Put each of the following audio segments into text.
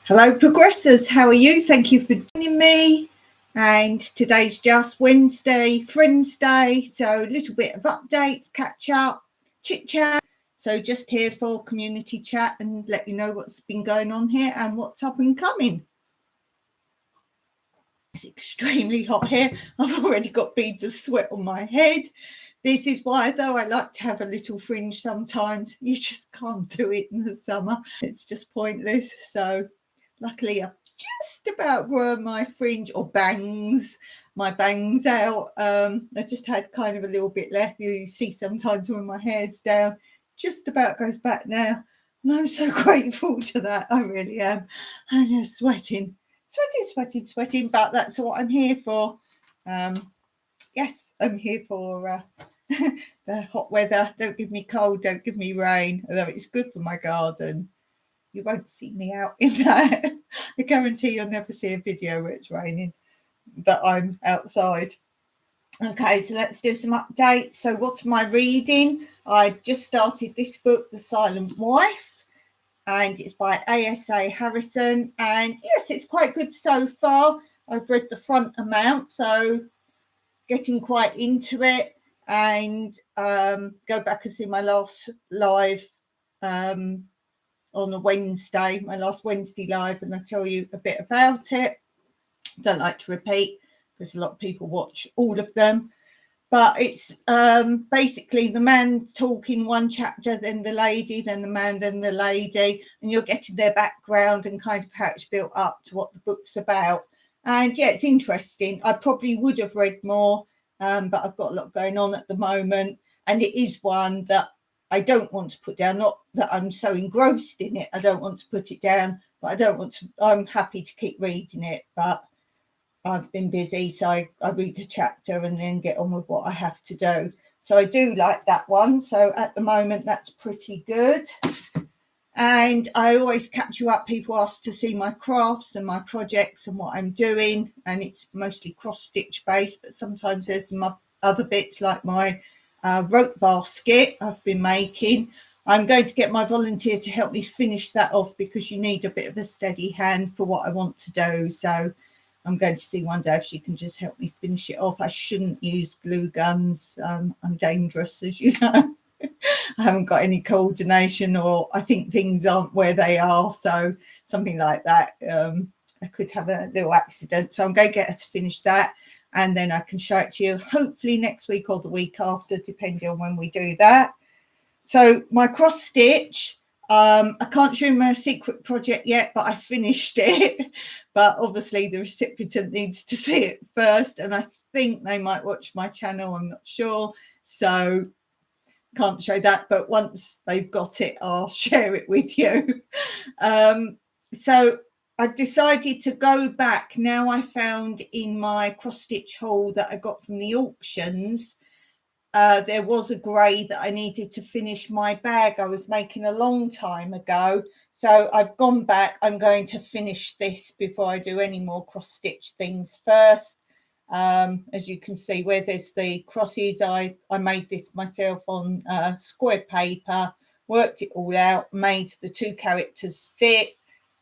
Hello, progressors. How are you? Thank you for joining me. And today's just Wednesday, Friends Day. So a little bit of updates, catch up, chit chat. So just here for community chat and let you know what's been going on here and what's up and coming. It's extremely hot here. I've already got beads of sweat on my head. This is why, though, I like to have a little fringe sometimes. You just can't do it in the summer. It's just pointless. So luckily, I've just about grown my fringe or bangs, my bangs out. I just had kind of a little bit left. You see sometimes when my hair's down, just about goes back now. And I'm so grateful to that. I really am. I'm just sweating, but that's what I'm here for. Yes, I'm here for the hot weather. Don't give me cold, don't give me rain, although it's good for my garden. You won't see me out in that. I guarantee you'll never see a video where it's raining, but I'm outside. Okay, so let's do some updates. So what am I reading? I just started this book, The Silent Wife, and it's by A.S.A. Harrison. And yes, it's quite good so far. I've read the front amount, so getting quite into it. And go back and see my last live on a Wednesday, my last Wednesday live, and I'll tell you a bit about it. Don't like to repeat because a lot of people watch all of them. But it's basically the man talking one chapter, then the lady, then the man, then the lady, and you're getting their background and kind of how it's built up to what the book's about. And yeah, it's interesting. I probably would have read more, but I've got a lot going on at the moment. And it is one that I don't want to put down. Not that I'm so engrossed in it. I don't want to put it down, but I don't want to. I'm happy to keep reading it, but I've been busy, so I read a chapter and then get on with what I have to do. So I do like that one. So at the moment, that's pretty good. And I always catch you up. People ask to see my crafts and my projects and what I'm doing. And it's mostly cross-stitch based, but sometimes there's some other bits like my rope basket I've been making. I'm going to get my volunteer to help me finish that off because you need a bit of a steady hand for what I want to do. So I'm going to see one day if she can just help me finish it off. I shouldn't use glue guns. I'm dangerous, as you know. I haven't got any coordination, or I think things aren't where they are. So something like that, I could have a little accident. So I'm going to get her to finish that, and then I can show it to you hopefully next week or the week after, depending on when we do that. So my cross stitch, I can't show you my secret project yet, but I finished it. But obviously the recipient needs to see it first, and I think they might watch my channel. I'm not sure. So can't show that, but once they've got it, I'll share it with you. So I've decided to go back. Now I found in my cross stitch haul that I got from the auctions, there was a grey that I needed to finish my bag I was making a long time ago. So I've gone back. I'm going to finish this before I do any more cross stitch things first. As you can see, where there's the crosses, I made this myself on square paper, worked it all out, made the two characters fit,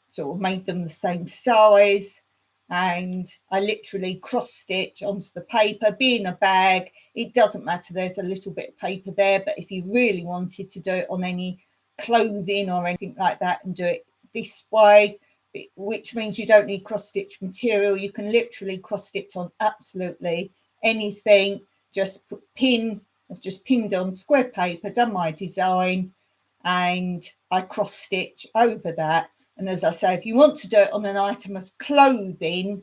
sort of made them the same size, and I literally cross stitch onto the paper. Being a bag, it doesn't matter, there's a little bit of paper there, but if you really wanted to do it on any clothing or anything like that and do it this way, which means you don't need cross stitch material, you can literally cross stitch on absolutely anything. Just put I've just pinned on square paper, done my design, and I cross stitch over that. And as I say, if you want to do it on an item of clothing,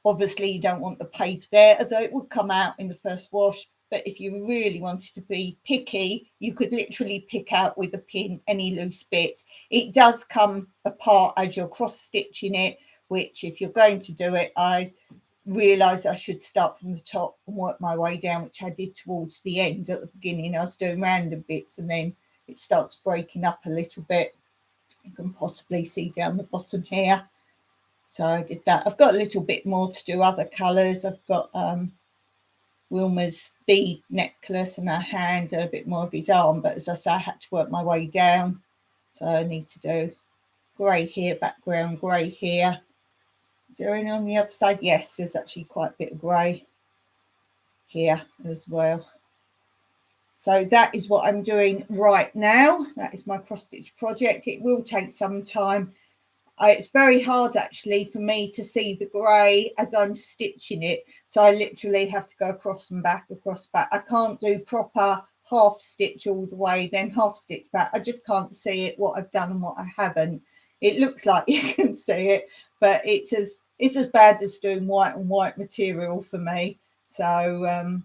obviously you don't want the paper there, as though it would come out in the first wash. But if you really wanted to be picky, you could literally pick out with a pin any loose bits. It does come apart as you're cross stitching it, which if you're going to do it, I realised I should start from the top and work my way down, which I did towards the end. At the beginning, I was doing random bits and then it starts breaking up a little bit. You can possibly see down the bottom here. So I did that. I've got a little bit more to do, other colours. I've got Wilma's bead necklace and her hand, a bit more of his arm, but as I say, I had to work my way down, so I need to do grey here, background grey here. Is there any on the other side? Yes, there's actually quite a bit of grey here as well. So that is what I'm doing right now. That is my cross stitch project. It will take some time. It's very hard actually for me to see the grey as I'm stitching it. So I literally have to go across and back, across back. I can't do proper half stitch all the way, then half stitch back. I just can't see it, what I've done and what I haven't. It looks like you can see it, but it's as bad as doing white on white material for me. So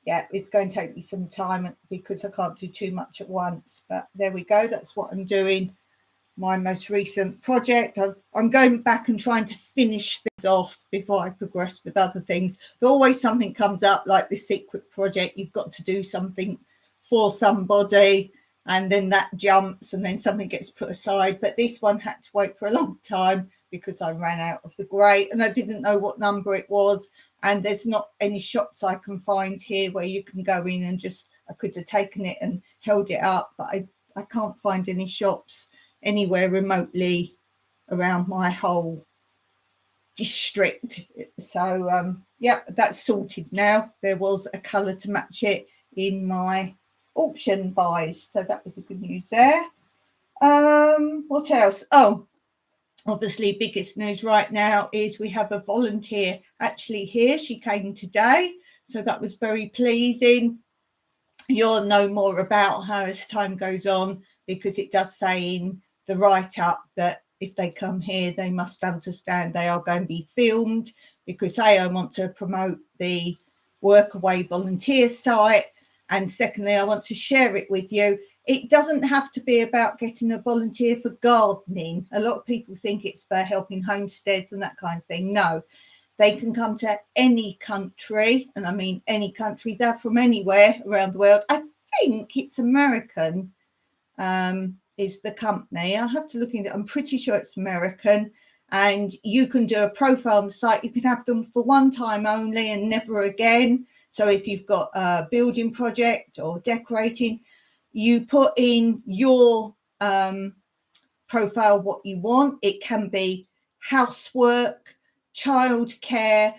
yeah, it's going to take me some time because I can't do too much at once. But there we go. That's what I'm doing. My most recent project. I'm going back and trying to finish this off before I progress with other things. But always something comes up like this secret project. You've got to do something for somebody, and then that jumps, and then something gets put aside. But this one had to wait for a long time because I ran out of the grey and I didn't know what number it was. And there's not any shops I can find here where you can go in and just, I could have taken it and held it up, but I can't find any shops anywhere remotely around my whole district. So yeah, that's sorted now. There was a colour to match it in my auction buys, so that was a good news there. What else? Oh, obviously biggest news right now is we have a volunteer actually here. She came today, so that was very pleasing. You'll know more about her as time goes on, because it does say in the write-up that if they come here, they must understand they are going to be filmed, because I want to promote the Workaway volunteer site, and secondly, I want to share it with you. It doesn't have to be about getting a volunteer for gardening. A lot of people think it's for helping homesteads and that kind of thing. No, they can come to any country, and I mean any country. They're from anywhere around the world. I think it's American, is the company. I'll have to look into it. I'm pretty sure it's American. And you can do a profile on the site. You can have them for one time only and never again. So if you've got a building project or decorating, you put in your profile what you want. It can be housework, childcare.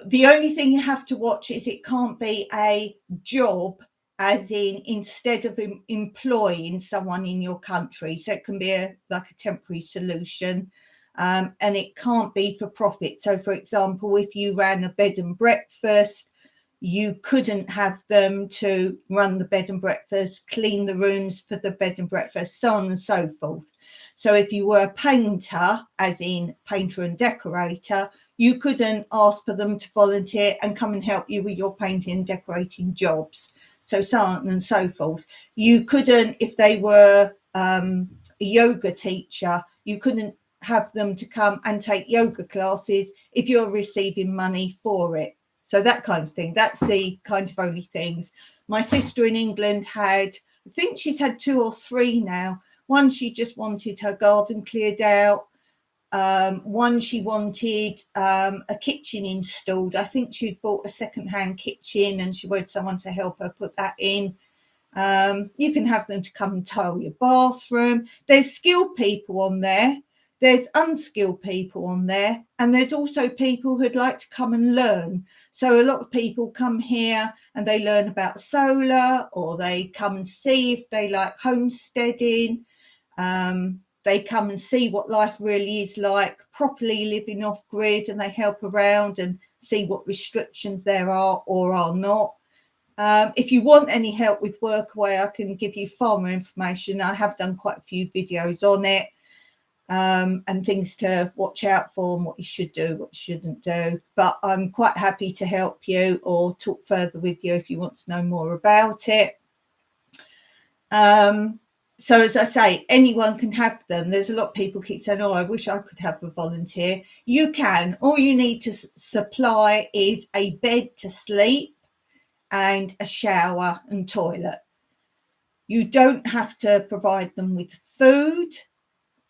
The only thing you have to watch is it can't be a job, as in instead of employing someone in your country. So it can be like a temporary solution, and it can't be for profit. So for example, if you ran a bed and breakfast, you couldn't have them to run the bed and breakfast, clean the rooms for the bed and breakfast, so on and so forth. So if you were a painter, as in painter and decorator, you couldn't ask for them to volunteer and come and help you with your painting and decorating jobs. So on and so forth. You couldn't, if they were a yoga teacher, you couldn't have them to come and take yoga classes if you're receiving money for it. So that kind of thing. That's the kind of only things. My sister in England had, I think she's had 2 or 3 now. One, she just wanted her garden cleared out. One, she wanted a kitchen installed. I think she'd bought a second-hand kitchen and she wanted someone to help her put that in. You can have them to come and tile your bathroom. There's skilled people on there. There's unskilled people on there, and there's also people who'd like to come and learn. So a lot of people come here and they learn about solar, or they come and see if they like homesteading. They come and see what life really is like, properly living off grid, and they help around and see what restrictions there are or are not. If you want any help with Workaway, I can give you far more information. I have done quite a few videos on it. And things to watch out for and what you should do, what you shouldn't do. But I'm quite happy to help you or talk further with you if you want to know more about it. So as I say, anyone can have them. There's a lot of people keep saying, oh, I wish I could have a volunteer. You can. All you need to supply is a bed to sleep and a shower and toilet. You don't have to provide them with food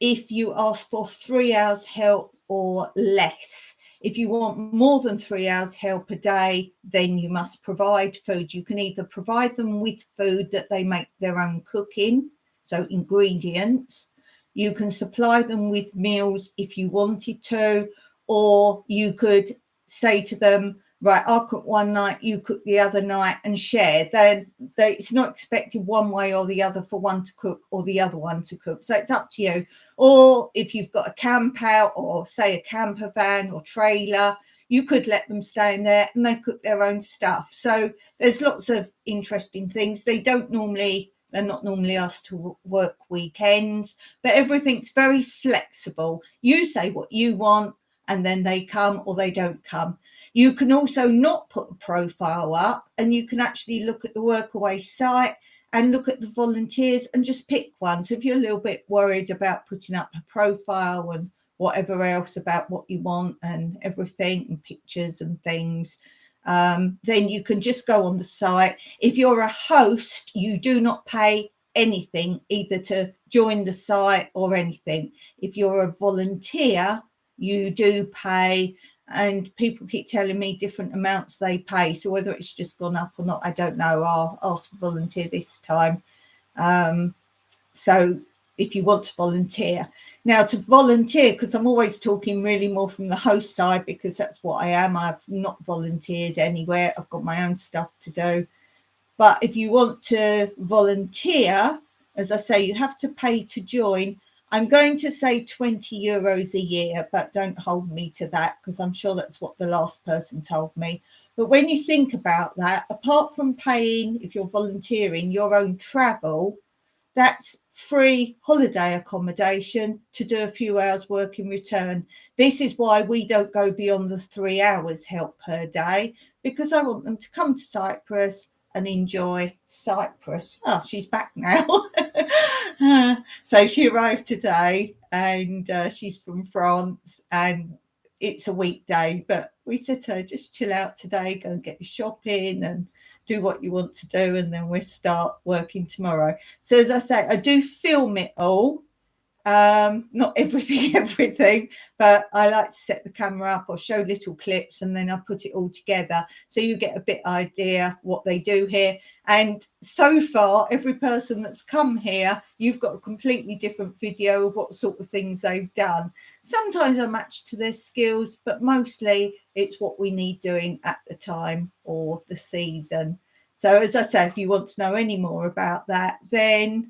if you ask for 3 hours help or less. If you want more than 3 hours help a day, then you must provide food. You can either provide them with food that they make their own cooking, so ingredients. You can supply them with meals if you wanted to, or you could say to them, right, I'll cook one night, you cook the other night, and share. It's not expected one way or the other for one to cook or the other one to cook. So it's up to you. Or if you've got a camp out, or say a camper van or trailer, you could let them stay in there and they cook their own stuff. So there's lots of interesting things. They're not normally asked to work weekends, but everything's very flexible. You say what you want, and then they come or they don't come. You can also not put a profile up, and you can actually look at the Workaway site and look at the volunteers and just pick one. So if you're a little bit worried about putting up a profile and whatever else about what you want and everything and pictures and things, then you can just go on the site. If you're a host, you do not pay anything either to join the site or anything. If you're a volunteer, you do pay, and people keep telling me different amounts they pay. So whether it's just gone up or not, I don't know. I'll ask for volunteer this time. So if you want to volunteer. Now, to volunteer, because I'm always talking really more from the host side, because that's what I am. I've not volunteered anywhere. I've got my own stuff to do. But if you want to volunteer, as I say, you have to pay to join. I'm going to say 20 euros a year, but don't hold me to that, because I'm sure that's what the last person told me. But when you think about that, apart from paying, if you're volunteering, your own travel, that's free holiday accommodation to do a few hours work in return. This is why we don't go beyond the 3 hours help per day, because I want them to come to Cyprus and enjoy Cyprus. Oh, she's back now. So she arrived today, and she's from France, and it's a weekday, but we said to her, just chill out today, go and get your shopping and do what you want to do, and then we'll start working tomorrow. So as I say, I do film it all. Not everything, but I like to set the camera up or show little clips, and then I put it all together so you get a bit idea what they do here. And so far, every person that's come here, you've got a completely different video of what sort of things they've done. Sometimes I match to their skills, but mostly it's what we need doing at the time or the season. So as I say, if you want to know any more about that, then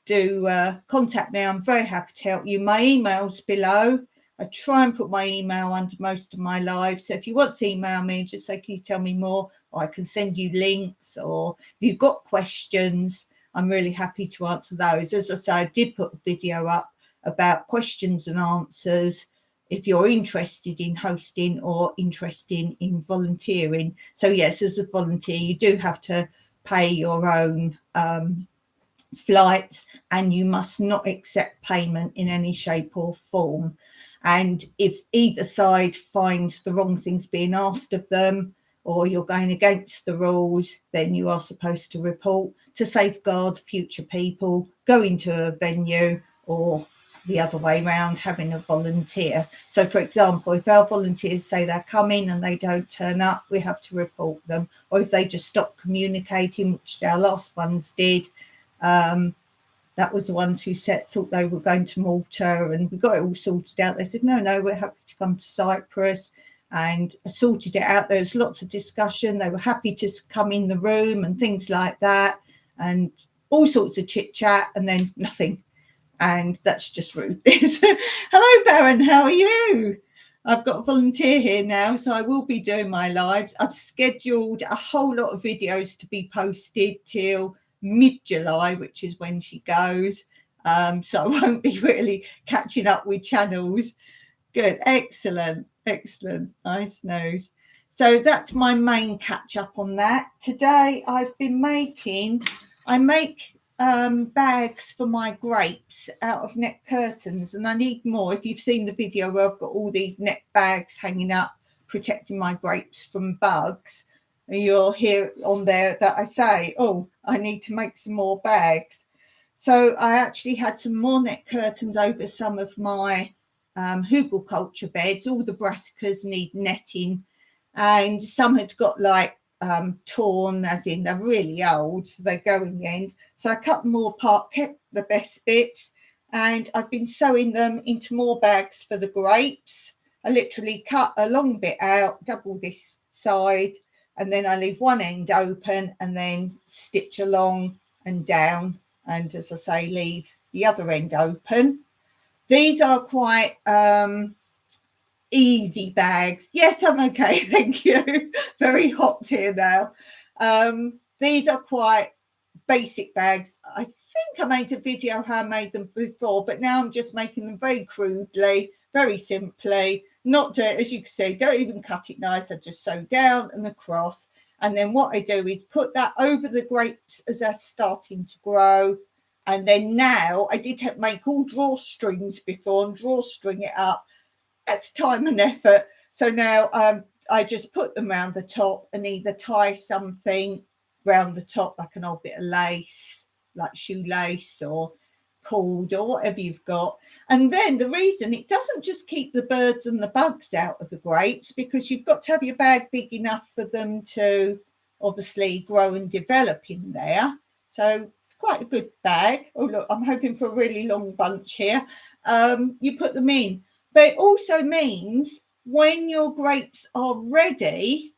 do contact me. I'm very happy to help you. My email's below. I try and put my email under most of my lives. So if you want to email me, just say, can you tell me more? Or I can send you links. Or if you've got questions, I'm really happy to answer those. As I say, I did put a video up about questions and answers if you're interested in hosting or interested in volunteering. So yes, as a volunteer, you do have to pay your own flights, and you must not accept payment in any shape or form. And if either side finds the wrong things being asked of them, or you're going against the rules, then you are supposed to report to safeguard future people going to a venue, or the other way around, having a volunteer. So for example, if our volunteers say they're coming and they don't turn up, we have to report them. Or if they just stop communicating, which our last ones did, that was the ones who thought they were going to Malta, and we got it all sorted out. They said, no, we're happy to come to Cyprus, and sorted it out. There was lots of discussion. They were happy to come in the room and things like that, and all sorts of chit chat, and then nothing. And that's just rude. Hello, Baron, how are you? I've got a volunteer here now, so I will be doing my lives. I've scheduled a whole lot of videos to be posted till mid-July, which is when she goes. So I won't be really catching up with channels. Good, excellent. Nice nose. So that's my main catch up on that. Today I've been I make bags for my grapes out of net curtains, and I need more. If you've seen the video where I've got all these net bags hanging up protecting my grapes from bugs, you'll hear on there that I say, oh, I need to make some more bags. So I actually had some more net curtains over some of my hugelkultur beds. All the brassicas need netting, and some had got like torn, as in they're really old, so they go in the end. So I cut them all apart, kept the best bits, and I've been sewing them into more bags for the grapes. I literally cut a long bit out, double this side, and then I leave one end open and then stitch along and down, and as I say, leave the other end open. These are quite easy bags. Yes, I'm okay, thank you. Very hot here now. These are quite basic bags. I think I made a video how I made them before, but now I'm just making them very crudely, very simply. Not to, as you can see, don't even cut it nice. I just sew down and across. And then what I do is put that over the grapes as they're starting to grow. And then now I did make all drawstrings before and drawstring it up. That's time and effort. So now I just put them around the top and either tie something round the top, like an old bit of lace, like shoelace or cord or whatever you've got. And then the reason it doesn't just keep the birds and the bugs out of the grapes, because you've got to have your bag big enough for them to obviously grow and develop in there. So it's quite a good bag. Oh, look, I'm hoping for a really long bunch here. You put them in. But it also means when your grapes are ready,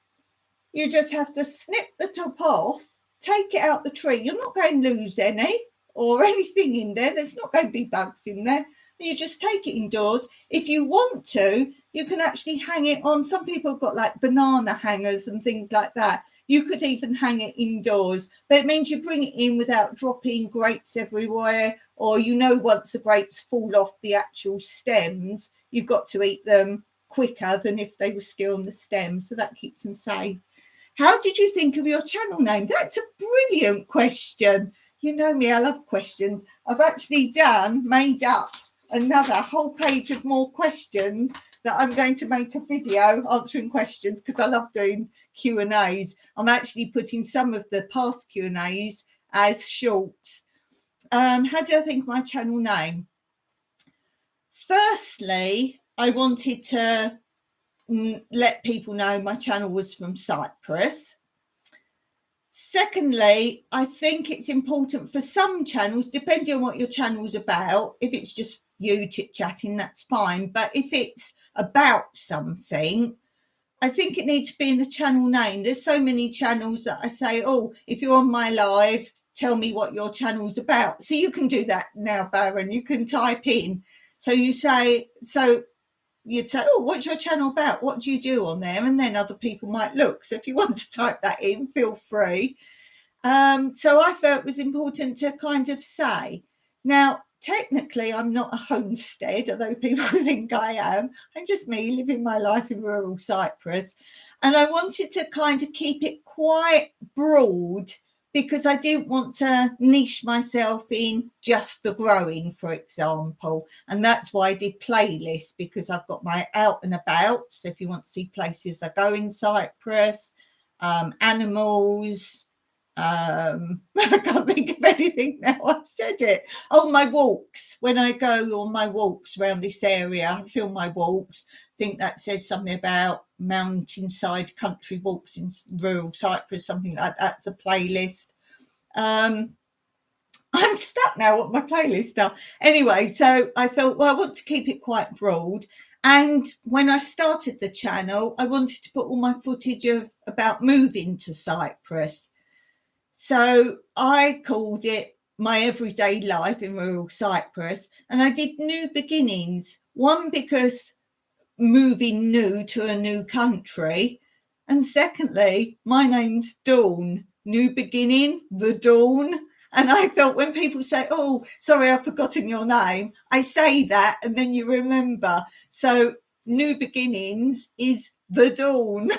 you just have to snip the top off, take it out the tree. You're not going to lose any or anything in there. There's not going to be bugs in there. You just take it indoors. If you want to, you can actually hang it on. Some people have got like banana hangers and things like that. You could even hang it indoors, but it means you bring it in without dropping grapes everywhere, or once the grapes fall off the actual stems, you've got to eat them quicker than if they were still on the stem. So that keeps them safe. How did you think of your channel name? That's a brilliant question. You know me, I love questions. I've actually made up another whole page of more questions that I'm going to make a video answering questions, because I love doing Q&As. I'm actually putting some of the past Q&As as shorts. How do I think of my channel name? Firstly, I wanted to let people know my channel was from Cyprus. Secondly, I think it's important for some channels, depending on what your channel's about. If it's just you chit-chatting, that's fine. But if it's about something, I think it needs to be in the channel name. There's so many channels that I say, oh, if you're on my live, tell me what your channel's about. So you can do that now, Baron. You can type in. So you'd say, oh, what's your channel about? What do you do on there? And then other people might look. So if you want to type that in, feel free. So I felt it was important to kind of say. Now, technically, I'm not a homestead, although people think I am. I'm just me living my life in rural Cyprus. And I wanted to kind of keep it quite broad, because I didn't want to niche myself in just the growing, for example. And that's why I did playlists, because I've got my out and about. So if you want to see places I go in Cyprus, animals, I can't think of anything now. I've said it. Oh, my walks. When I go on my walks around this area, I film my walks. I think that says something about mountainside country walks in rural Cyprus, something like that. It's a playlist. I'm stuck now what my playlist are. Anyway, so I thought, well, I want to keep it quite broad. And when I started the channel, I wanted to put all my footage about moving to Cyprus. So I called it My Everyday Life in Rural Cyprus. And I did new beginnings. One, because moving new to a new country. And secondly, my name's Dawn. New beginning, the dawn. And I felt when people say, oh, sorry, I've forgotten your name, I say that and then you remember. So new beginnings is the dawn.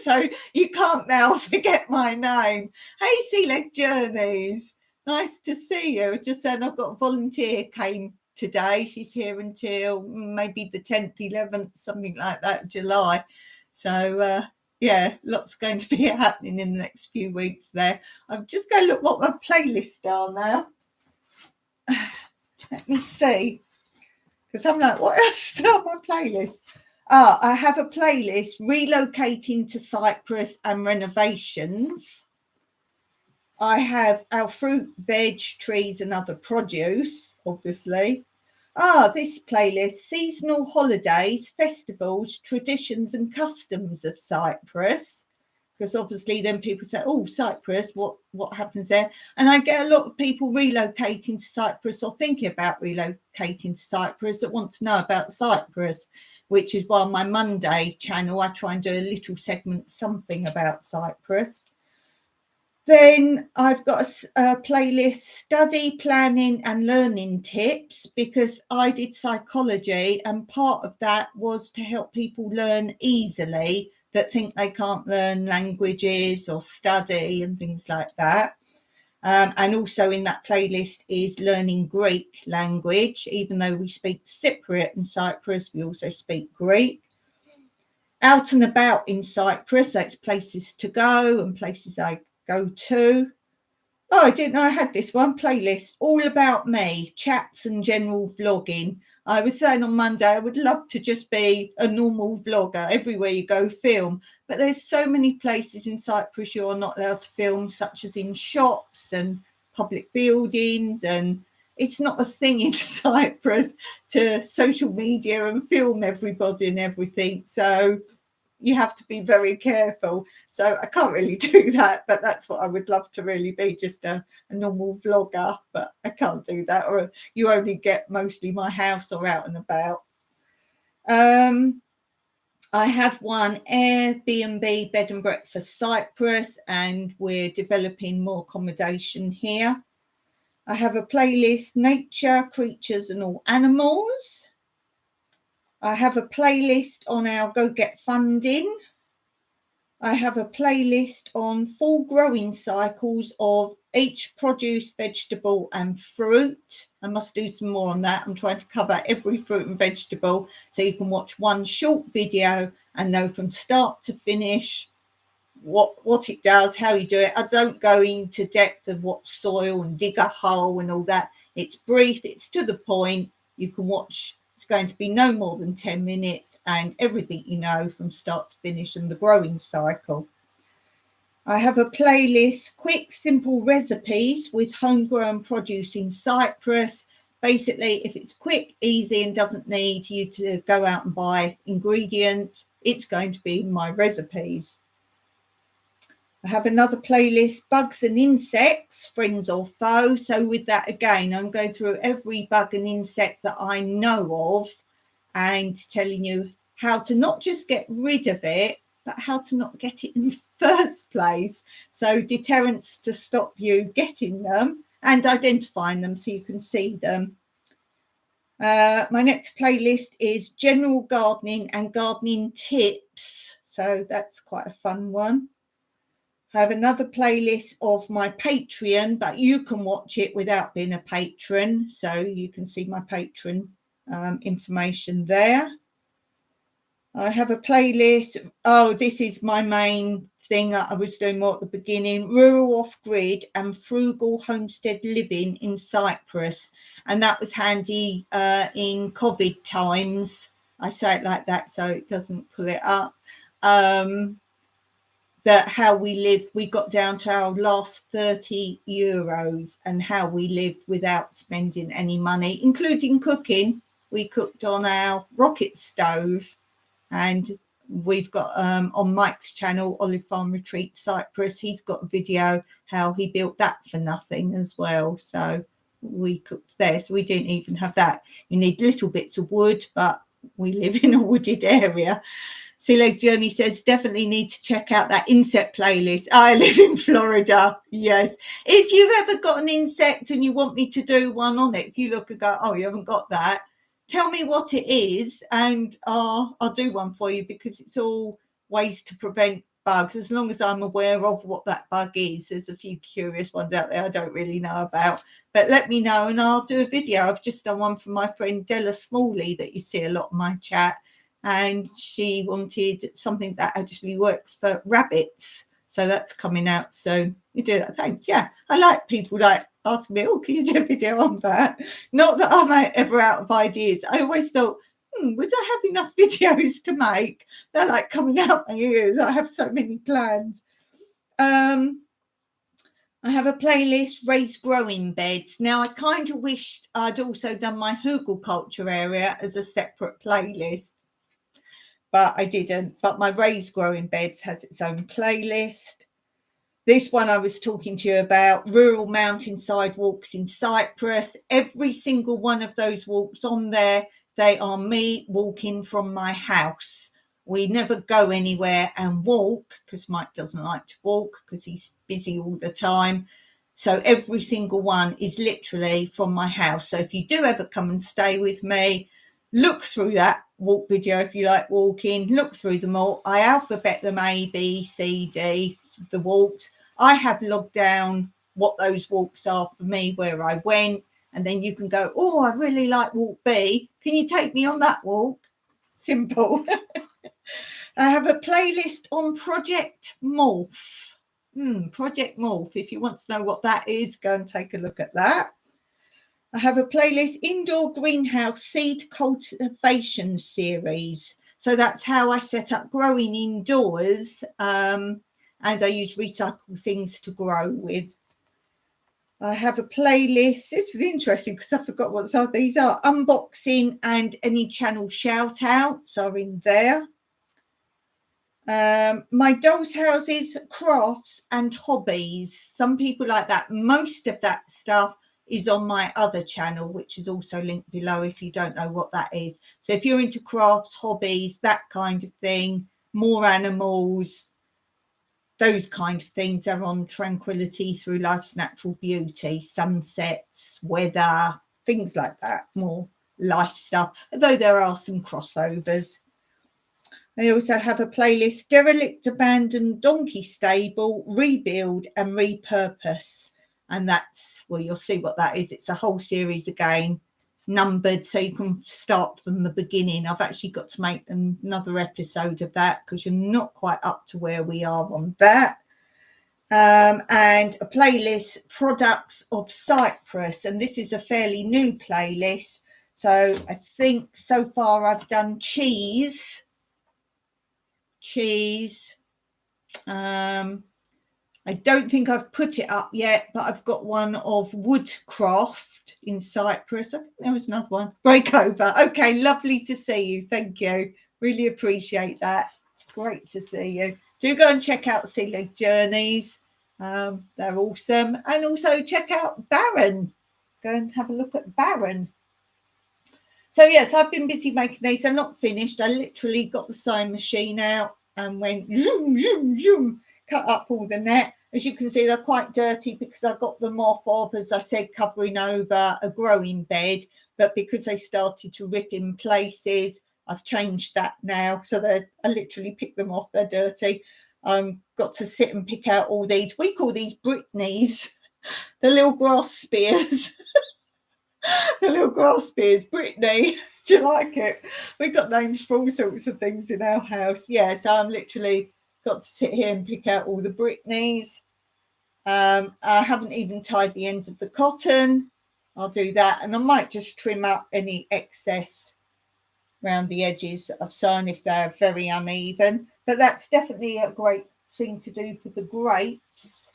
So you can't now forget my name. Hey, Sea Leg Journeys. Nice to see you. Just saying, I've got a volunteer came today. She's here until maybe the 10th, 11th, something like that, July. So, yeah, lots going to be happening in the next few weeks there. I'm just going to look what my playlists are now. Let me see. Because I'm like, what else is on my playlist? I have a playlist, Relocating to Cyprus and Renovations. I have our fruit, veg, trees and other produce, obviously. This playlist, seasonal holidays, festivals, traditions and customs of Cyprus. Because obviously then people say, oh, Cyprus, what happens there? And I get a lot of people relocating to Cyprus or thinking about relocating to Cyprus that want to know about Cyprus, which is why on my Monday channel, I try and do a little segment, something about Cyprus. Then I've got a playlist, study, planning and learning tips, because I did psychology and part of that was to help people learn easily that think they can't learn languages or study and things like that. And also in that playlist is learning Greek language. Even though we speak Cypriot in Cyprus, we also speak Greek. Out and about in Cyprus, that's places to go and places I go to. I didn't know I had this one playlist, all about me, chats and general vlogging. I was saying on Monday, I would love to just be a normal vlogger. Everywhere you go, film. But there's so many places in Cyprus you're not allowed to film, such as in shops and public buildings. And it's not a thing in Cyprus to social media and film everybody and everything. So you have to be very careful. So I can't really do that, but that's what I would love to really be, just a normal vlogger, but I can't do that, or you only get mostly my house or out and about. I have one, Airbnb bed and breakfast Cyprus, and we're developing more accommodation here. I have a playlist, nature, creatures and all animals. I have a playlist on our Go Get Funding. I have a playlist on full growing cycles of each produce, vegetable and fruit. I must do some more on that. I'm trying to cover every fruit and vegetable so you can watch one short video and know from start to finish what it does, how you do it. I don't go into depth of what soil and dig a hole and all that. It's brief, it's to the point. You can watch. It's going to be no more than 10 minutes and everything you know from start to finish and the growing cycle. I have a playlist, quick, simple recipes with homegrown produce in Cyprus. Basically, if it's quick, easy and doesn't need you to go out and buy ingredients, it's going to be my recipes. I have another playlist, bugs and insects, friends or foe. So with that, again, I'm going through every bug and insect that I know of and telling you how to not just get rid of it, but how to not get it in the first place. So deterrents to stop you getting them and identifying them so you can see them. My next playlist is general gardening and gardening tips. So that's quite a fun one. I have another playlist of my Patreon, but you can watch it without being a patron. So you can see my patron information there. I have a playlist. This is my main thing that I was doing more at the beginning, rural off-grid and frugal homestead living in Cyprus. And that was handy in COVID times. I say it like that so it doesn't pull it up. That how we lived, we got down to our last 30 euros and how we lived without spending any money, including cooking. We cooked on our rocket stove, and we've got on Mike's channel, Olive Farm Retreat Cyprus, he's got a video how he built that for nothing as well. So we cooked there, so we didn't even have that. You need little bits of wood, but we live in a wooded area. Sea Leg Journey says, definitely need to check out that insect playlist. I live in Florida. Yes. If you've ever got an insect and you want me to do one on it, if you look and go, oh, you haven't got that, tell me what it is and I'll do one for you, because it's all ways to prevent bugs. As long as I'm aware of what that bug is, there's a few curious ones out there I don't really know about, but let me know and I'll do a video. I've just done one from my friend Della Smalley that you see a lot in my chat, and she wanted something that actually works for rabbits. So that's coming out soon. You do that. Thanks. Yeah. I like people like asking me, oh, can you do a video on that? Not that I'm ever out of ideas. I always thought, would I have enough videos to make? They're like coming out my ears. I have so many plans. I I have a playlist, raised growing beds. Now, I kind of wished I'd also done my hugelkultur area as a separate playlist, but I didn't. But my raised growing beds has its own playlist. This one I was talking to you about, rural mountainside walks in Cyprus. Every single one of those walks on there, they are me walking from my house. We never go anywhere and walk because Mike doesn't like to walk because he's busy all the time. So every single one is literally from my house. So if you do ever come and stay with me, look through that walk video if you like walking. Look through them all. I alphabet them A, B, C, D, the walks. I have logged down what those walks are for me, where I went, and then you can go, oh, I really like walk B. Can you take me on that walk? Simple. I have a playlist on Project Morph. Project Morph. If you want to know what that is, go and take a look at that. I have a playlist, Indoor Greenhouse Seed Cultivation Series. So that's how I set up growing indoors. And I use recycled things to grow with. I have a playlist. This is interesting because I forgot what some of these are. Unboxing and any channel shout outs are in there. My doll's houses, crafts and hobbies. Some people like that. Most of that stuff is on my other channel, which is also linked below if you don't know what that is. So if you're into crafts, hobbies, that kind of thing, more animals, those kind of things are on Tranquillity through Life's Natural Beauty, sunsets, weather, things like that, more life stuff, although there are some crossovers. I also have a playlist, Derelict, Abandoned Donkey Stable, Rebuild and Repurpose. And that's, well, you'll see what that is. It's a whole series again, numbered, so you can start from the beginning. I've actually got to make another episode of that because you're not quite up to where we are on that. And a playlist, Products of Cyprus. And this is a fairly new playlist. So I think so far I've done cheese. I don't think I've put it up yet, but I've got one of woodcraft in Cyprus. I think there was another one. Breakover. Okay, lovely to see you. Thank you. Really appreciate that. Great to see you. Do go and check out Sea Leg Journeys. They're awesome. And also check out Baron. Go and have a look at Baron. So yes, I've been busy making these. They're not finished. I literally got the sewing machine out and went zoom, zoom, zoom, cut up all the net. As you can see, they're quite dirty because I got them off of, as I said, covering over a growing bed. But because they started to rip in places, I've changed that now. So I literally picked them off. They're dirty. Got to sit and pick out all these. We call these Britneys, the little grass spears. The little grass spears, Brittany. Do you like it? We've got names for all sorts of things in our house. Yeah, so I'm literally got to sit here and pick out all the Britneys. I haven't even tied the ends of the cotton. I'll do that. And I might just trim up any excess around the edges that I've sewn if they're very uneven. But that's definitely a great thing to do for the grapes.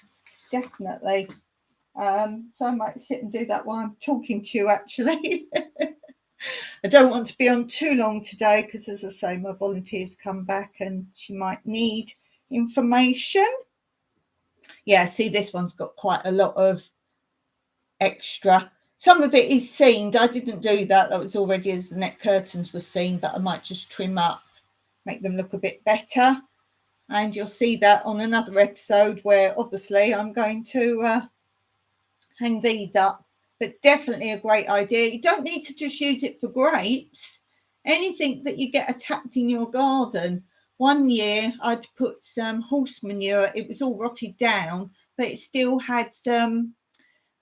Definitely. So I might sit and do that while I'm talking to you, actually. I don't want to be on too long today because, as I say, my volunteer's come back and she might need information. Yeah, see, this one's got quite a lot of extra. Some of it is seamed. I didn't do that. That was already as the net curtains were seamed, but I might just trim up, make them look a bit better. And you'll see that on another episode where obviously I'm going to hang these up. But definitely a great idea. You don't need to just use it for grapes. Anything that you get attacked in your garden. One year I'd put some horse manure. It was all rotted down, but it still had some,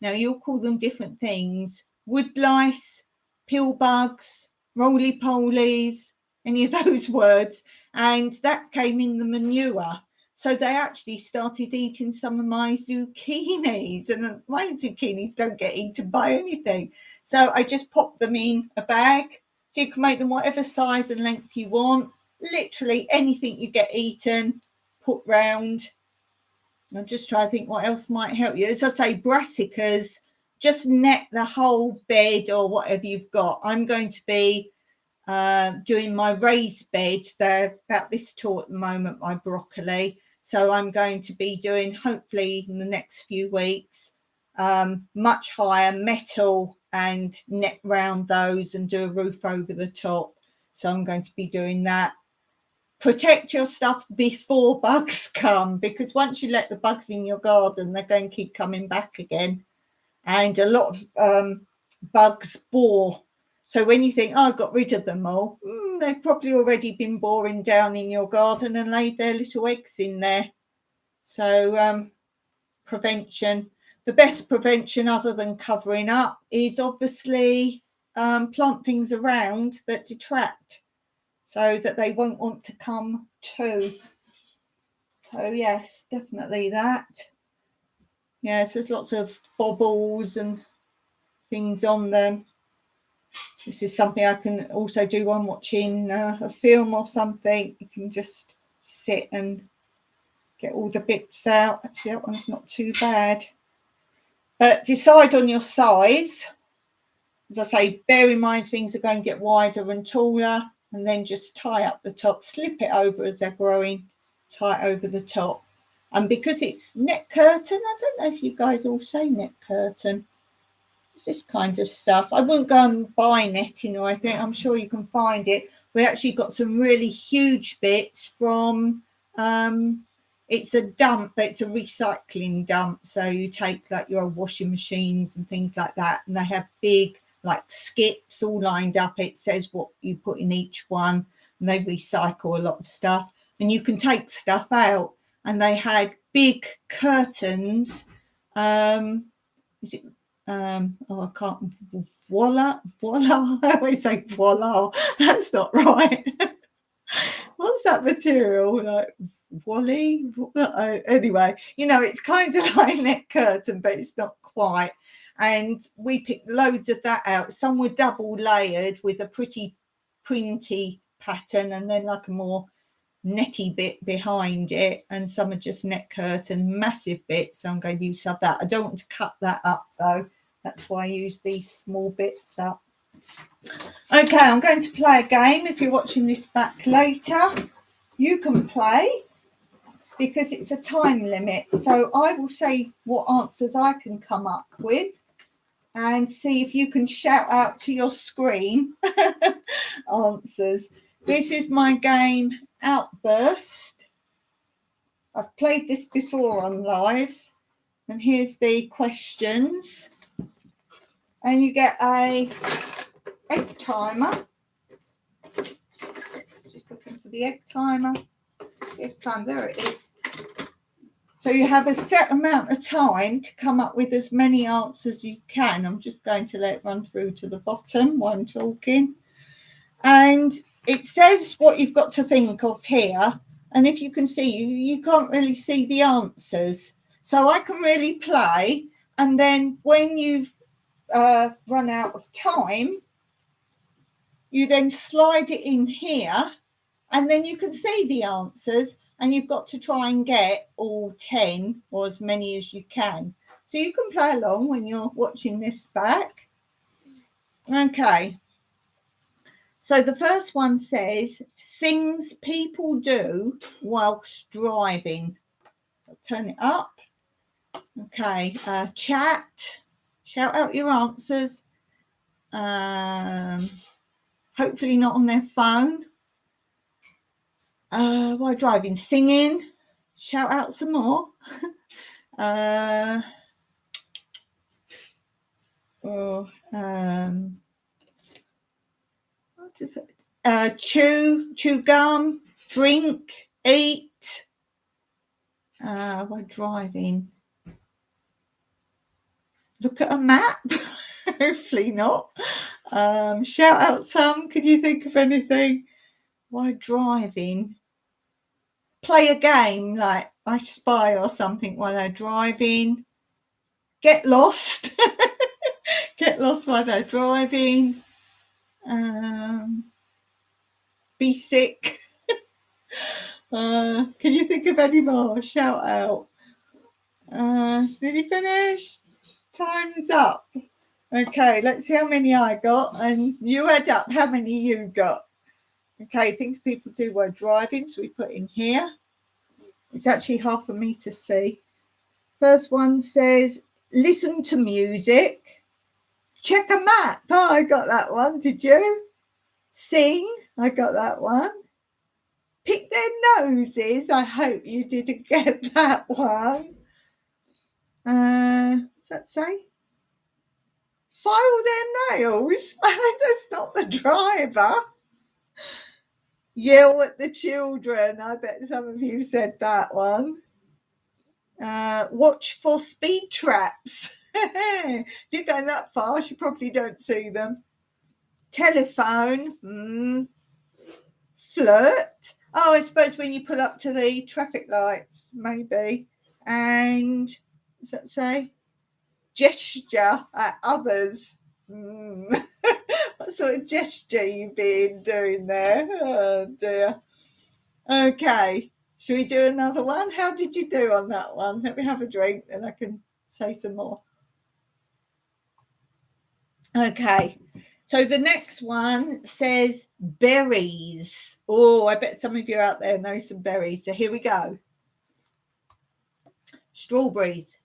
now you'll call them different things, wood lice, pill bugs, roly-polies, any of those words. And that came in the manure. So they actually started eating some of my zucchinis, and my zucchinis don't get eaten by anything. So I just popped them in a bag. So you can make them whatever size and length you want. Literally anything you get eaten, put round I'm just trying to think what else might help you. As I say, brassicas, just net the whole bed or whatever you've got. I'm going to be doing my raised beds. They're about this tall at the moment, my broccoli. So I'm going to be doing, hopefully in the next few weeks, much higher metal and net round those and do a roof over the top. So I'm going to be doing that. Protect your stuff before bugs come, because once you let the bugs in your garden, they're going to keep coming back again. And a lot of bugs bore. So when you think, oh, I got rid of them all, they've probably already been boring down in your garden and laid their little eggs in there. So prevention. The best prevention other than covering up is obviously plant things around that detract, so that they won't want to come to. So yes, definitely that. Yes, there's lots of bobbles and things on them. This is something I can also do when watching a film or something. You can just sit and get all the bits out. Actually, that one's not too bad. But decide on your size. As I say, bear in mind things are going to get wider and taller, and then just tie up the top, slip it over as they're growing, tie it over the top. And because it's net curtain, I don't know if you guys all say net curtain. It's this kind of stuff. I wouldn't go and buy netting or anything. I'm sure you can find it. We actually got some really huge bits from, it's a dump, but it's a recycling dump. So you take like your washing machines and things like that, and they have big like skips all lined up. It says what you put in each one, and they recycle a lot of stuff. And you can take stuff out, and they had big curtains. Is it I can't, voila, I always say voila, that's not right. What's that material, like volley? Anyway, you know, it's kind of like net curtain, but it's not quite. And we picked loads of that out. Some were double layered with a pretty printy pattern, and then like a more netty bit behind it, and some are just net curtain, massive bits. So I'm going to use some of that. I don't want to cut that up though. That's why I use these small bits up. Okay, I'm going to play a game. If you're watching this back later, you can play because it's a time limit. So I will say what answers I can come up with and see if you can shout out to your screen answers. This is my game Outburst. I've played this before on lives, and here's the questions. And you get a egg timer. Just looking for the egg timer. Egg timer, there it is. So you have a set amount of time to come up with as many answers as you can. I'm just going to let it run through to the bottom while I'm talking. And it says what you've got to think of here. And if you can see, you can't really see the answers. So I can really play. And then when you've run out of time, you then slide it in here, and then you can see the answers, and you've got to try and get all 10 or as many as you can. So you can play along when you're watching this back. Okay. So the first one says, things people do whilst driving. I'll turn it up. Okay. Chat. Shout out your answers. Hopefully not on their phone. While driving, singing. Shout out some more. Chew gum, drink, eat. While driving, look at a map. Hopefully not. Shout out some. Can you think of anything? While driving, play a game like I Spy or something while they're driving. Get lost. Get lost while they're driving. Be sick. Can you think of any more? Shout out. It's nearly finished. Time's up. Okay, let's see how many I got, and you add up how many you got. Okay, things people do while driving, so we put in here. It's actually hard for me to see. First one says, listen to music. Check a map. Oh, I got that one. Did you? Sing. I got that one. Pick their noses. I hope you didn't get that one. What's that say? File their nails. That's not the driver. Yell at the children. I bet some of you said that one. Watch for speed traps. If you're going that fast, you probably don't see them. Telephone. Flirt. Oh, I suppose when you pull up to the traffic lights, maybe. And what's that say? Gesture at others. What sort of gesture you been doing there? Oh dear. Okay. Should we do another one? How did you do on that one? Let me have a drink and I can say some more. Okay. So the next one says berries. Oh, I bet some of you out there know some berries. So here we go. Strawberries,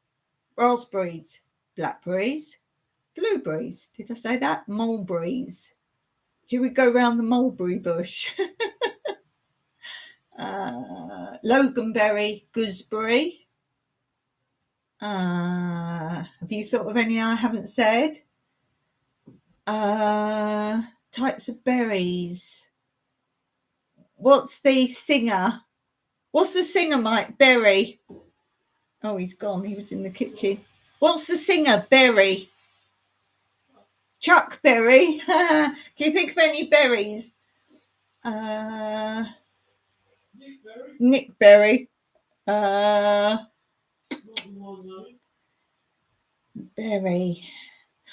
raspberries, blackberries, blueberries. Did I say that? Mulberries. Here we go round the mulberry bush. Loganberry, gooseberry. Have you thought of any I haven't said? Types of berries. What's the singer? What's the singer, Mike? Berry. Oh, he's gone. He was in the kitchen. What's the singer? Berry. Chuck Berry. Can you think of any berries? Nick Berry. Berry.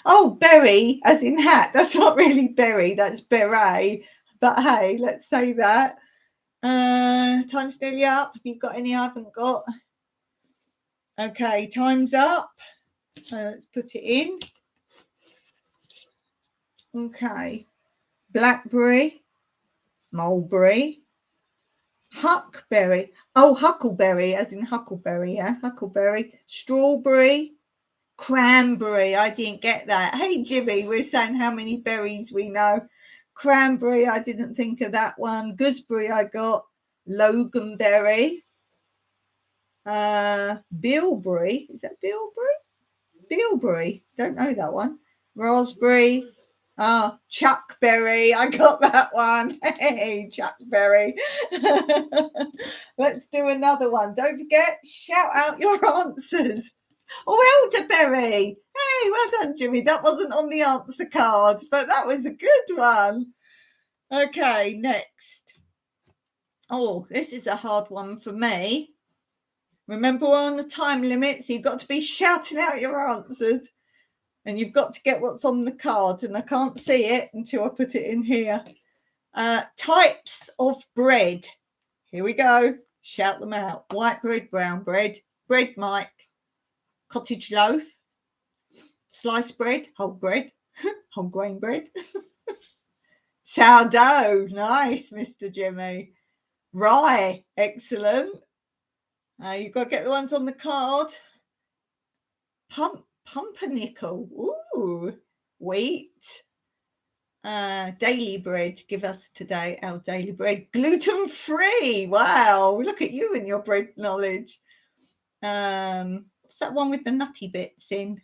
Oh, berry, as in hat. That's not really berry. That's beret. But hey, let's say that. Time's nearly up. Have you got any I haven't got? Okay, time's up. Let's put it in. Okay. Blackberry, mulberry, huckberry. Oh, huckleberry, as in huckleberry, yeah, huckleberry. Strawberry, cranberry. I didn't get that. Hey, Jimmy, we're saying how many berries we know. Cranberry, I didn't think of that one. Gooseberry, I got. Loganberry. Bilberry. Is that bilberry? Bilberry. Don't know that one. Raspberry. Chuckberry. I got that one. Hey, Chuckberry. Let's do another one. Don't forget, shout out your answers. Oh, elderberry. Hey, well done, Jimmy. That wasn't on the answer card, but that was a good one. Okay, next. Oh, this is a hard one for me. Remember, we're on a time limit, so you've got to be shouting out your answers. And you've got to get what's on the card, and I can't see it until I put it in here. Types of bread. Here we go. Shout them out. White bread, brown bread, bread Mike, cottage loaf, sliced bread, whole grain bread. Sourdough. Nice, Mr. Jimmy. Rye. Excellent. You've got to get the ones on the card. Pumpernickel. Ooh. Wheat. Daily bread. Give us today our daily bread. Gluten-free. Wow. Look at you and your bread knowledge. What's that one with the nutty bits in?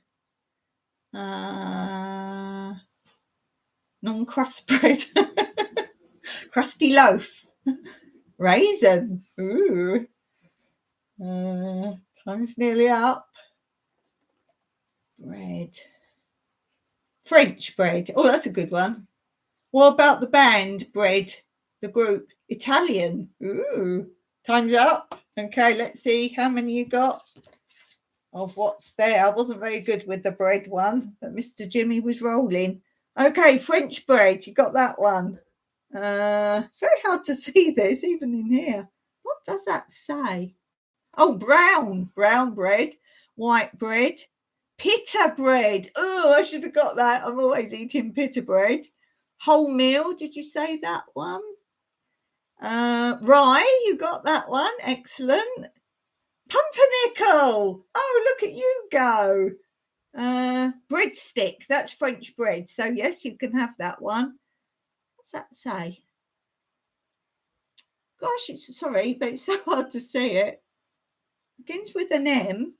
Non-crust bread. Crusty loaf. Raisin. Ooh. Time's nearly up. Bread. French bread. Oh, that's a good one. What about the band bread? The group. Italian. Ooh. Time's up. Okay, let's see how many you got of what's there. I wasn't very good with the bread one, but Mr. Jimmy was rolling. Okay, French bread. You got that one. It's very hard to see this, even in here. What does that say? Oh, brown bread. white bread. Pita bread. Oh, I should have got that. I'm always eating pita bread. Wholemeal. Did you say that one? Rye, you got that one. Excellent. Pumpernickel. Oh, look at you go. Breadstick. That's French bread. So, yes, you can have that one. What's that say? Gosh, sorry, but it's so hard to see it. Begins with an M.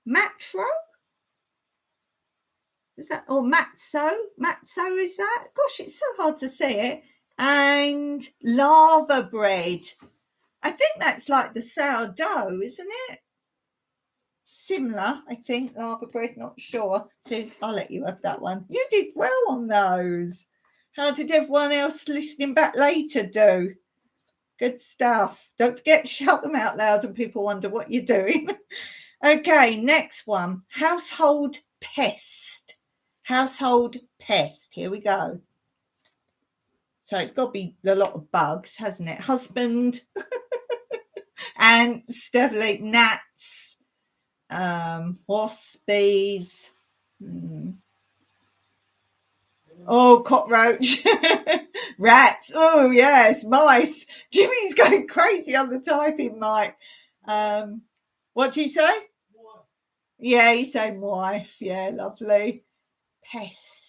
Matro? Is that, or Matzo? Matzo, is that? Gosh, it's so hard to see it. And lava bread. I think that's like the sourdough, isn't it? Similar, I think, lava bread, not sure. So I'll let you have that one. You did well on those. How did everyone else listening back later do? Good stuff. Don't forget to shout them out loud and people wonder what you're doing. Okay, next one. Household pest. Household pest. Here we go. So it's got to be a lot of bugs, hasn't it? Husband, ants, definitely gnats, waspies. Oh, cockroach, rats. Oh, yes, mice. Jimmy's going crazy on the typing, Mike. What do you say? Wife. Yeah, you say wife. Yeah, lovely. Pest.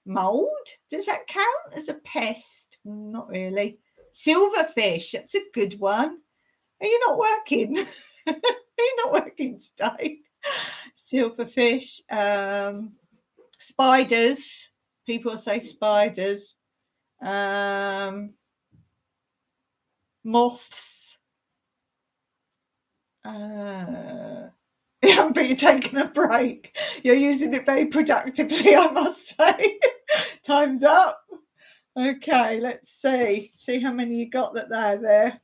Mold? Does that count as a pest? Not really. Silverfish. That's a good one. Are you not working? Are you not working today? Silverfish. Spiders. People say spiders. Moths. Yeah, but you're taking a break. You're using it very productively, I must say. Time's up. Okay, let's see. See how many you got that they're there.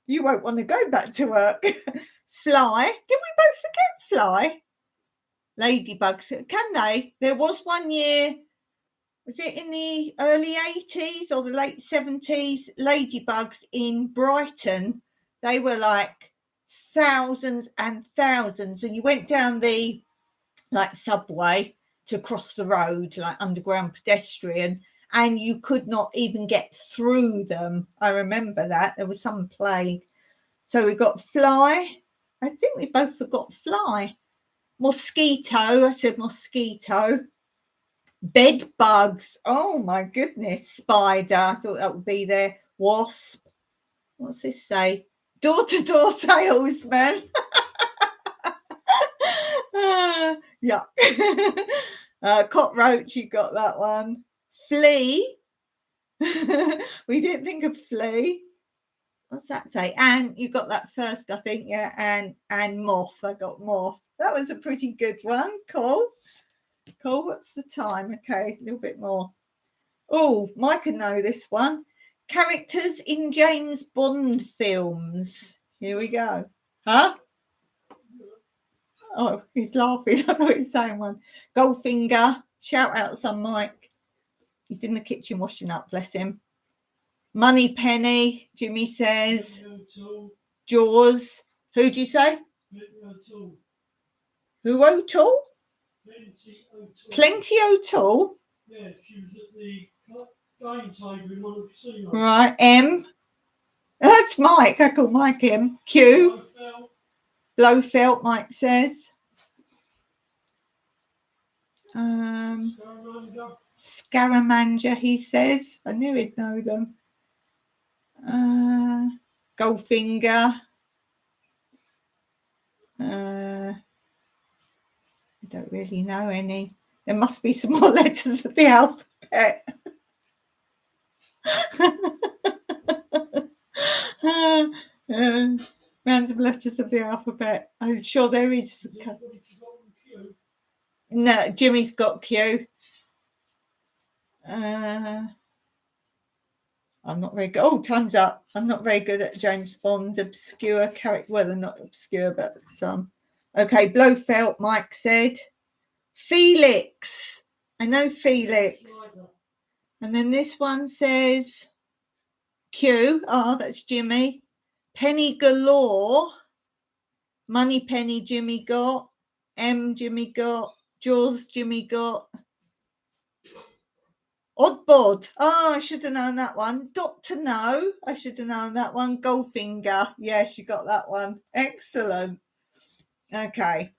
You won't want to go back to work. Fly. Did we both forget fly? Ladybugs. Can they? There was one year, was it in the early 80s or the late 70s? Ladybugs in Brighton. They were like thousands and thousands. And you went down the like subway to cross the road, like underground pedestrian, and you could not even get through them. I remember that. There was some plague. So we got fly. I think we both forgot fly. Mosquito. I said mosquito. Bed bugs. Oh my goodness. Spider. I thought that would be there. Wasp. What's this say? Door-to-door salesman. Yeah. Cockroach, you got that one. Flea. We didn't think of flea. What's that say? And you got that first, I think. Yeah. And moth. I got moth. That was a pretty good one. Cool. What's the time? Okay, a little bit more. Oh, Mike can know this one. Characters in James Bond films. Here we go. Huh? Oh, he's laughing. I thought he was saying one. Goldfinger. Shout out some Mike. He's in the kitchen washing up, bless him. Money Penny, Jimmy says. Jaws. Who'd you say? Who O'Toole? Plenty O'Toole. Yeah, she was at the game table in one of the casinos. Right, M. That's Mike. I call Mike M. Q. Blofeld, Mike says. Scaramanga, he says. I knew he'd know them. Goldfinger. I don't really know any. There must be some more letters of the alphabet. Random letters of the alphabet. I'm sure there is. No, Jimmy's got Q. I'm not very good. Oh, time's up. I'm not very good at James Bond's obscure character. Well, they're not obscure, but some. Okay, Blofeld, Mike said. Felix. I know Felix. And then this one says Q. Oh, that's Jimmy. Penny Galore. Money Penny Jimmy got. M Jimmy got. Jaws Jimmy got. Oddbod. Oh, I should have known that one. Dr. No. I should have known that one. Goldfinger. Yeah, she got that one. Excellent. Okay.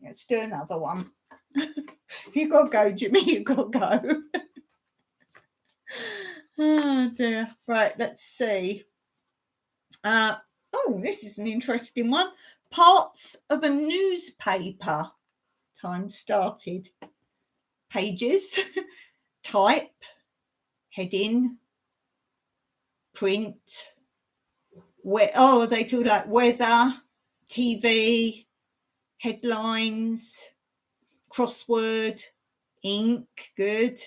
Let's do another one. If you've got to go, Jimmy, you've got to go. Oh, dear. Right, let's see. Oh, this is an interesting one. Parts of a newspaper. Time started. Pages. Type. Heading. Print. They do like weather. TV. Headlines. Crossword. Ink. Good.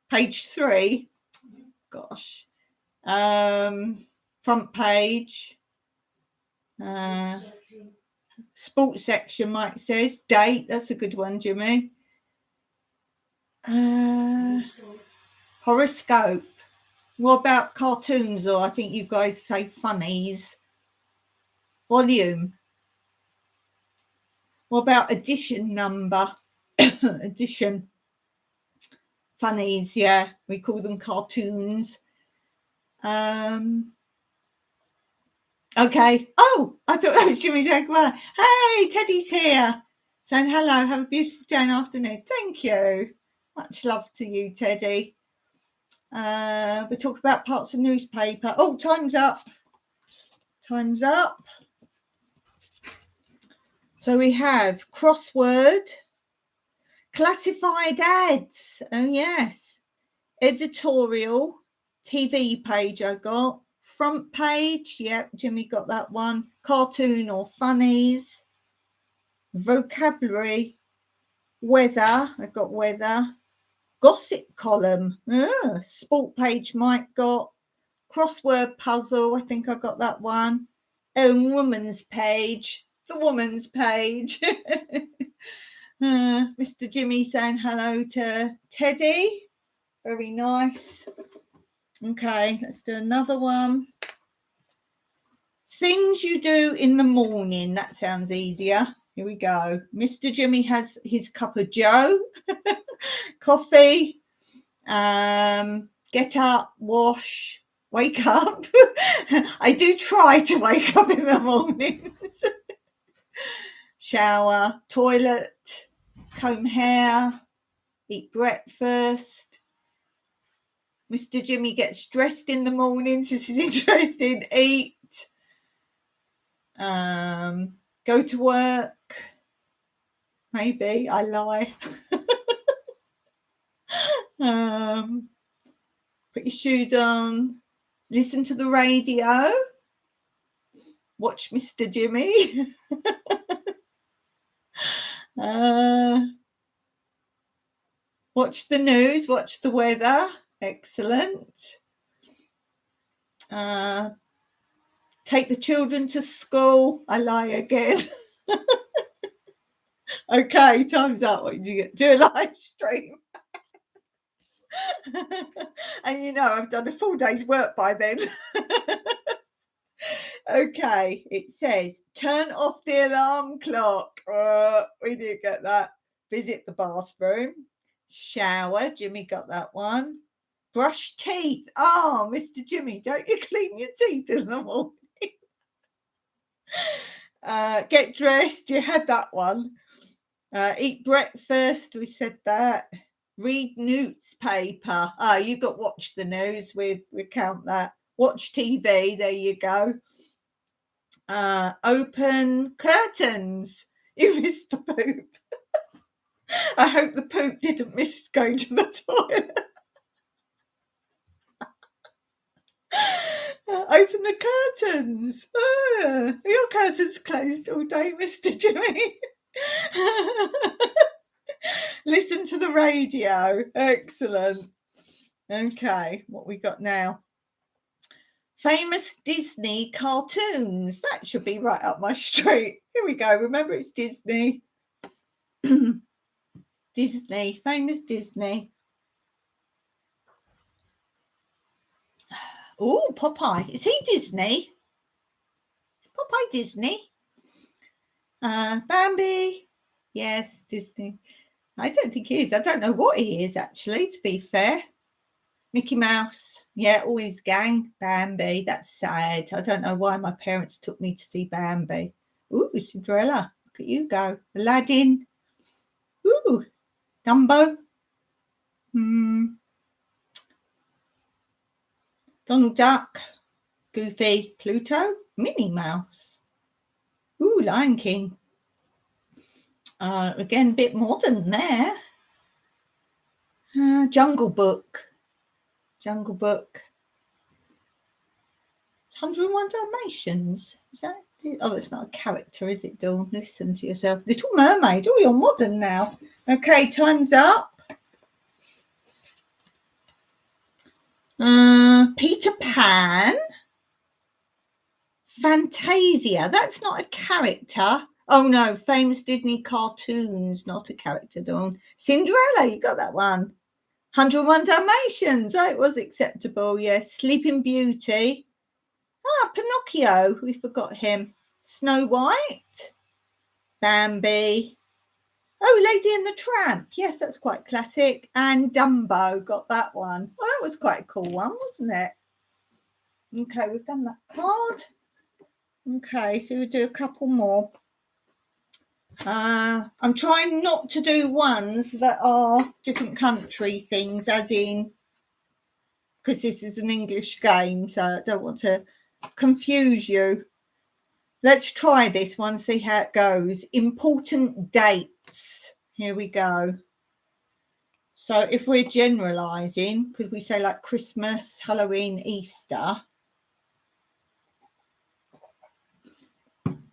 Page 3. Gosh. Front page. Sports section, Mike says. Date. That's a good one, Jimmy. Horoscope. What about cartoons, or I think you guys say funnies? Volume. What about edition number? Edition. Funnies, yeah. We call them cartoons. Okay. Oh, I thought that was Jimmy Jaguar. Hey, Teddy's here. Saying hello. Have a beautiful day and afternoon. Thank you. Much love to you, Teddy. We talk about parts of newspaper. Oh, time's up. Time's up. So we have crossword, classified ads. Oh, yes. Editorial, TV page I got. Front page, yep, Jimmy got that one. Cartoon or funnies. Vocabulary. Weather, I got weather. Gossip column. Sport page Mike got. Crossword puzzle, I think I got that one. Woman's page. The woman's page. Mr. Jimmy saying hello to Teddy. Very nice. Okay, let's do another one. Things you do in the morning. That sounds easier. Here we go. Mr. Jimmy has his cup of joe. Coffee. Get up, wash, wake up. I do try to wake up in the mornings. Shower, toilet, comb hair, eat breakfast. Mr. Jimmy gets dressed in the mornings. This is interesting. Eat. Go to work. Maybe I lie. Put your shoes on. Listen to the radio. Watch Mr. Jimmy. Watch the news. Watch the weather. Excellent. Take the children to school. I lie again. Okay, time's up. What did you get? Do a live stream. And you know, I've done a full day's work by then. Okay, it says, turn off the alarm clock. We did get that. Visit the bathroom. Shower. Jimmy got that one. Brush teeth. Oh, Mr. Jimmy, don't you clean your teeth in the morning? Get dressed. You had that one. Eat breakfast. We said that. Read newspaper. You got watch the news. We count that. Watch TV. There you go. Open curtains. You missed the poop. I hope the poop didn't miss going to the toilet. Open the curtains. Your curtains closed all day, Mr. Jimmy. Listen to the radio. Excellent. Okay, what we got now? Famous Disney cartoons. That should be right up my street. Here we go. Remember, it's Disney. Disney. Famous Disney. Oh, Popeye. Is he Disney? Hi, Disney. Bambi. Yes, Disney. I don't think he is. I don't know what he is, actually, to be fair. Mickey Mouse. Yeah, always gang. Bambi. That's sad. I don't know why my parents took me to see Bambi. Ooh, Cinderella. Look at you go. Aladdin. Ooh, Dumbo. Donald Duck. Goofy. Pluto. Minnie Mouse. Ooh, Lion King. Again, a bit modern there. Jungle Book. Jungle Book. 101 Dalmatians. Is that? Oh, it's not a character, is it, Dawn? Listen to yourself. Little Mermaid. Oh, you're modern now. Okay, time's up. Peter Pan. Fantasia. That's not a character. Oh, no. Famous Disney cartoons. Not a character, Dawn. Cinderella. You got that one. 101 Dalmatians. Oh, it was acceptable. Yes. Sleeping Beauty. Pinocchio. We forgot him. Snow White. Bambi. Oh, Lady and the Tramp. Yes, that's quite classic. And Dumbo. Got that one. Well, that was quite a cool one, wasn't it? Okay, we've done that card. Okay, so we'll do a couple more. I'm trying not to do ones that are different country things, as in, because this is an English game, so I don't want to confuse you. Let's try this one, see how it goes. Important dates. Here we go. So if we're generalising, could we say like Christmas, Halloween, Easter?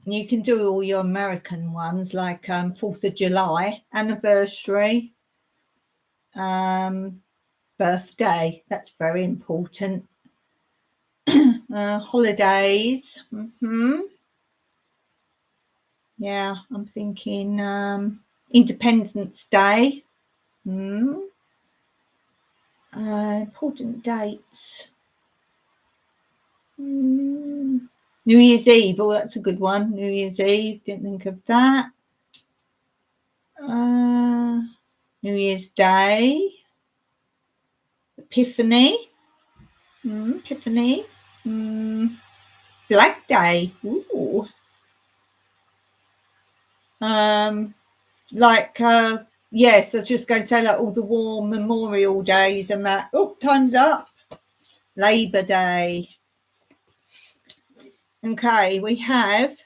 You can do all your American ones like 4th of July, anniversary, birthday. That's very important. Holidays. Yeah, I'm thinking Independence Day. Important dates. New Year's Eve. Oh, that's a good one. New Year's Eve. Didn't think of that. New Year's Day. Epiphany. Epiphany. Flag Day. Ooh. Yes, I was just going to say like all the war memorial days and that. Oh, time's up. Labour Day. Okay, we have.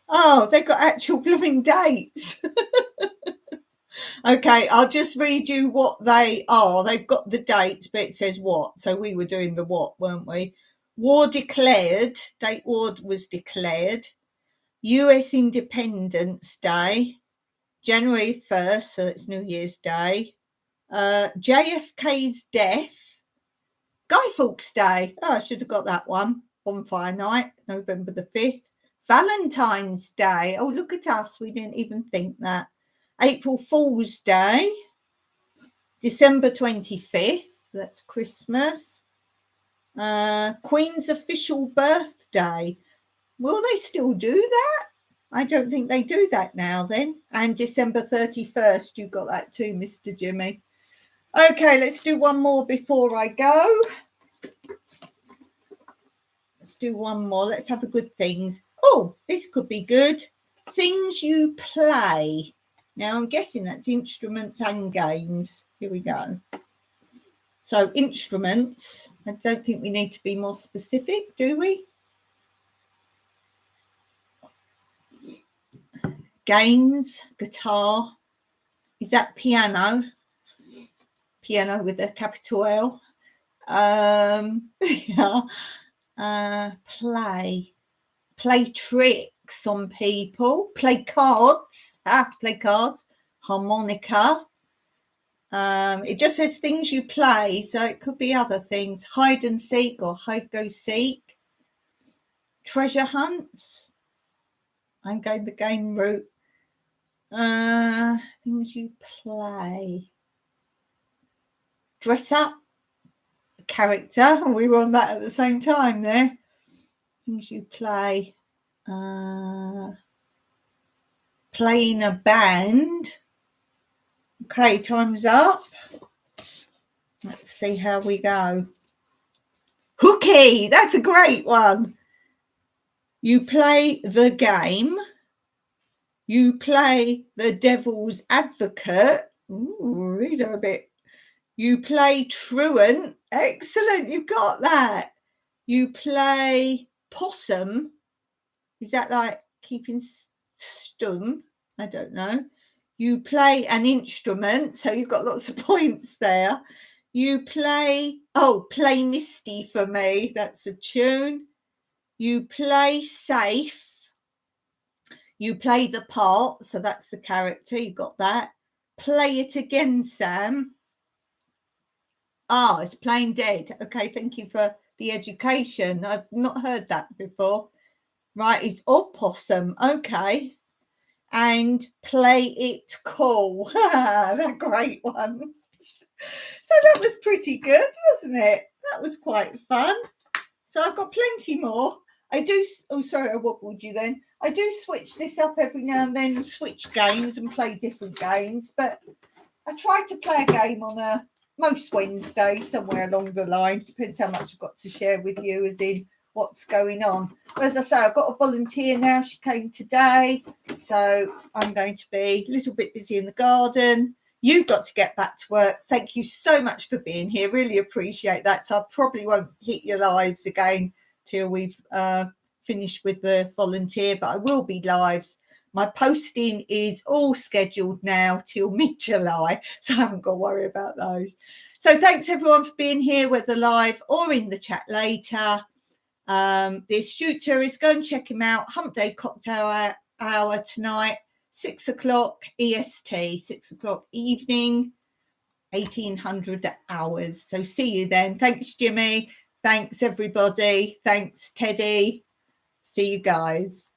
Oh, they've got actual blooming dates. Okay, I'll just read you what they are. They've got the dates, but it says what. So we were doing the what, weren't we? War declared. Date war was declared. US Independence Day. January 1st, so it's New Year's Day. JFK's death. Guy Fawkes Day. Oh, I should have got that one. Bonfire night, November the 5th. Valentine's Day. Oh, look at us. We didn't even think that. April Fool's Day. December 25th. That's Christmas. Queen's official birthday. Will they still do that? I don't think they do that now then. And December 31st, you got that too, Mr. Jimmy. Okay, let's do one more before I go. Let's do one more. Let's have a good things. Oh, this could be good. Things you play. Now, I'm guessing that's instruments and games. Here we go. So, instruments. I don't think we need to be more specific, do we? Games, guitar. Is that piano? Piano with a capital L. Yeah. Play tricks on people. Play cards. Play cards. Harmonica. It just says things you play, so it could be other things. Hide and seek or hide go seek. Treasure hunts. I'm going the game route. Things you play. Dress up. Character. We were on that at the same time there. Things you play. Playing a band. Okay, time's up. Let's see how we go. Hooky, that's a great one. You play the game. You play the devil's advocate. Ooh, these are a bit. You play truant. Excellent, you've got that. You play possum. Is that like keeping stum? I don't know. You play an instrument, so you've got lots of points there. You play, play Misty for me. That's a tune. You play safe. You play the part, so that's the character. You got that. Play it again, Sam. It's Playing Dead. Okay, thank you for the education. I've not heard that before. Right, it's opossum. Okay. And play it cool. They're great ones. So that was pretty good, wasn't it? That was quite fun. So I've got plenty more. I do. Oh, sorry, I wobbled you then. I do switch this up every now and then and switch games and play different games. But I try to play a game on most Wednesdays, somewhere along the line. Depends how much I've got to share with you, as in what's going on. But as I say, I've got a volunteer now. She came today. So I'm going to be a little bit busy in the garden. You've got to get back to work. Thank you so much for being here. Really appreciate that. So I probably won't hit your lives again till we've finished with the volunteer, but I will be lives. My posting is all scheduled now till mid-July, so I haven't got to worry about those. So thanks everyone for being here, whether live or in the chat later. The astute tourist, go and check him out. Hump Day Cocktail Hour tonight, 6 o'clock EST, 6 o'clock evening, 1800 hours. So see you then. Thanks, Jimmy. Thanks, everybody. Thanks, Teddy. See you guys.